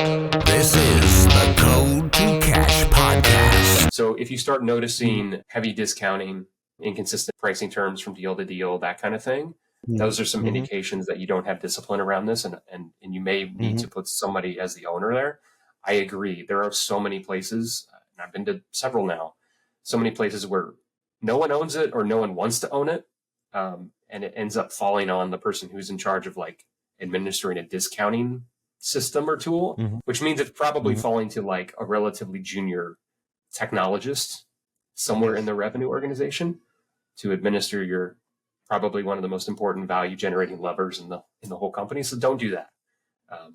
This is the Code to Cash podcast. So if you start noticing heavy discounting, inconsistent pricing terms from deal to deal, that kind of thing, those are some indications that you don't have discipline around this, and you may need to put somebody as the owner there. I agree. There are so many places, and I've been to several now, so many places where no one owns it or no one wants to own it. And it ends up falling on the person who's in charge of like administering a discounting system or tool, which means it's probably falling to like a relatively junior technologist somewhere in the revenue organization to administer your probably one of the most important value generating levers in the whole company. So don't do that.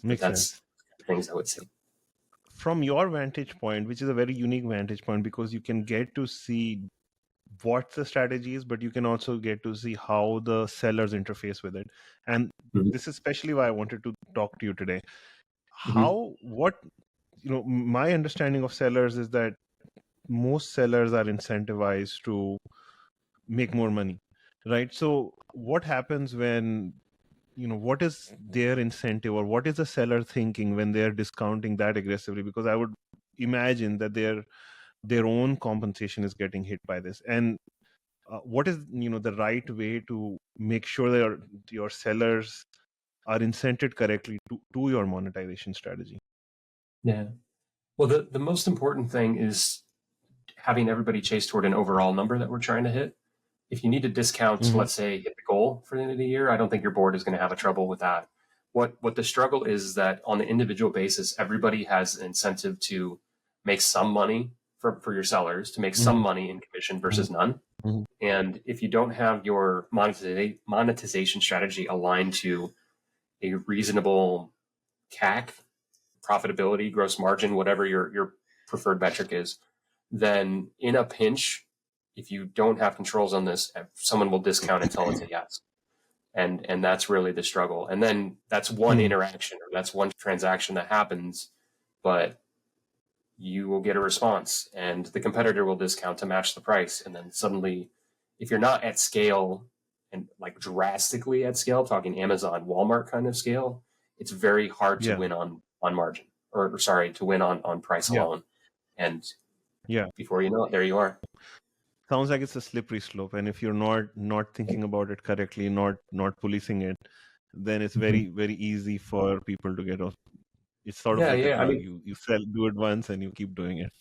Makes That's sense. things I would say. From your vantage point, which is a very unique vantage point, because you can get to see what the strategy is, but you can also get to see how the sellers interface with it. And this is especially why I wanted to talk to you today. My understanding of sellers is that most sellers are incentivized to make more money, right? So what happens when, what is their incentive, or what is the seller thinking when they're discounting that aggressively? Because I would imagine that their own compensation is getting hit by this. And what is the right way to make sure that your sellers are incented correctly to your monetization strategy? Yeah. Well, the most important thing is having everybody chase toward an overall number that we're trying to hit. If you need to discount, let's say, hit the goal for the end of the year, I don't think your board is going to have a trouble with that. What the struggle is that on the individual basis, everybody has an incentive to make some money for your sellers, to make some money in commission versus none. And if you don't have your monetization strategy aligned to a reasonable CAC, profitability, gross margin, whatever your preferred metric is, then in a pinch, if you don't have controls on this, someone will discount until it's a yes. And that's really the struggle. And then that's one interaction, or that's one transaction that happens, but you will get a response and the competitor will discount to match the price. And then suddenly, if you're not at scale and like drastically at scale, talking Amazon, Walmart kind of scale, it's very hard to win on margin, or sorry, to win on price alone. And before you know it, there you are. Sounds like it's a slippery slope, and if you're not thinking about it correctly, not policing it, then it's very, very easy for people to get off. It's sort of like a drug. You do it once and you keep doing it.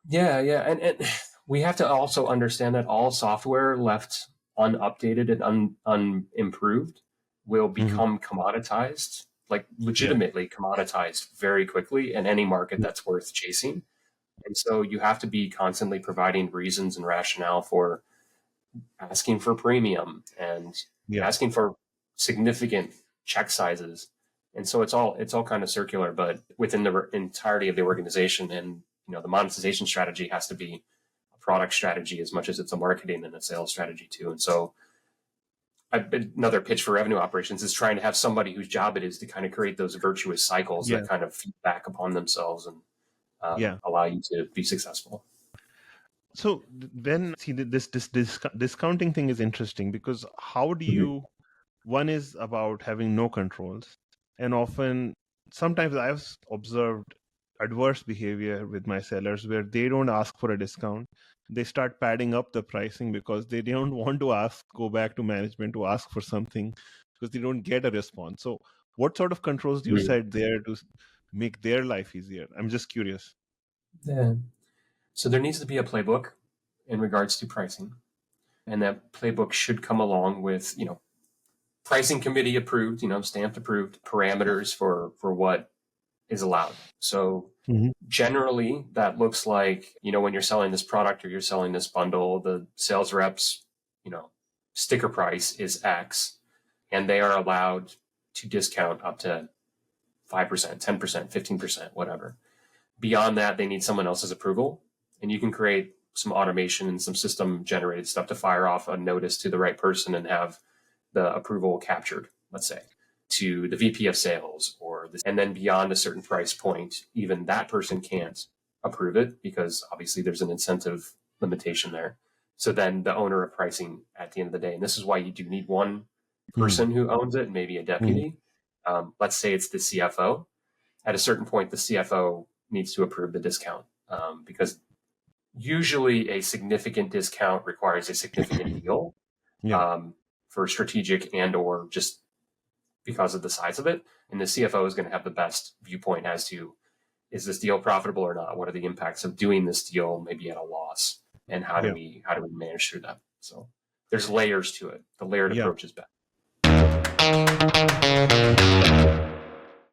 Yeah. And we have to also understand that all software left unupdated and unimproved will become commoditized, like legitimately commoditized very quickly in any market that's worth chasing. And so you have to be constantly providing reasons and rationale for asking for premium and asking for significant check sizes. And so it's all kind of circular, but within the entirety of the organization. And the monetization strategy has to be a product strategy as much as it's a marketing and a sales strategy too. And so another pitch for revenue operations is trying to have somebody whose job it is to kind of create those virtuous cycles that kind of feed back upon themselves and allow you to be successful. So then, see, this discounting thing is interesting, because how do you? One is about having no controls, and sometimes I've observed adverse behavior with my sellers where they don't ask for a discount. They start padding up the pricing because they don't want to go back to management to ask for something, because they don't get a response. So what sort of controls do you set there to make their life easier? I'm just curious. Yeah. So there needs to be a playbook in regards to pricing. And that playbook should come along with, pricing committee approved, stamped approved parameters for what is allowed. So generally that looks like, when you're selling this product or you're selling this bundle, the sales reps, sticker price is X, and they are allowed to discount up to 5%, 10%, 15%, whatever. Beyond that, they need someone else's approval. And you can create some automation and some system generated stuff to fire off a notice to the right person and have the approval captured, let's say, to the VP of sales and then beyond a certain price point, even that person can't approve it because obviously there's an incentive limitation there. So then the owner of pricing at the end of the day, and this is why you do need one person who owns it, maybe a deputy. Let's say it's the CFO. at a certain point, the CFO needs to approve the discount, because usually a significant discount requires a significant deal, Yeah. for strategic and or just because of the size of it. And the CFO is going to have the best viewpoint as to, is this deal profitable or not? What are the impacts of doing this deal maybe at a loss? And how do Yeah. we manage through that? So there's layers to it. The layered Yeah. approach is better.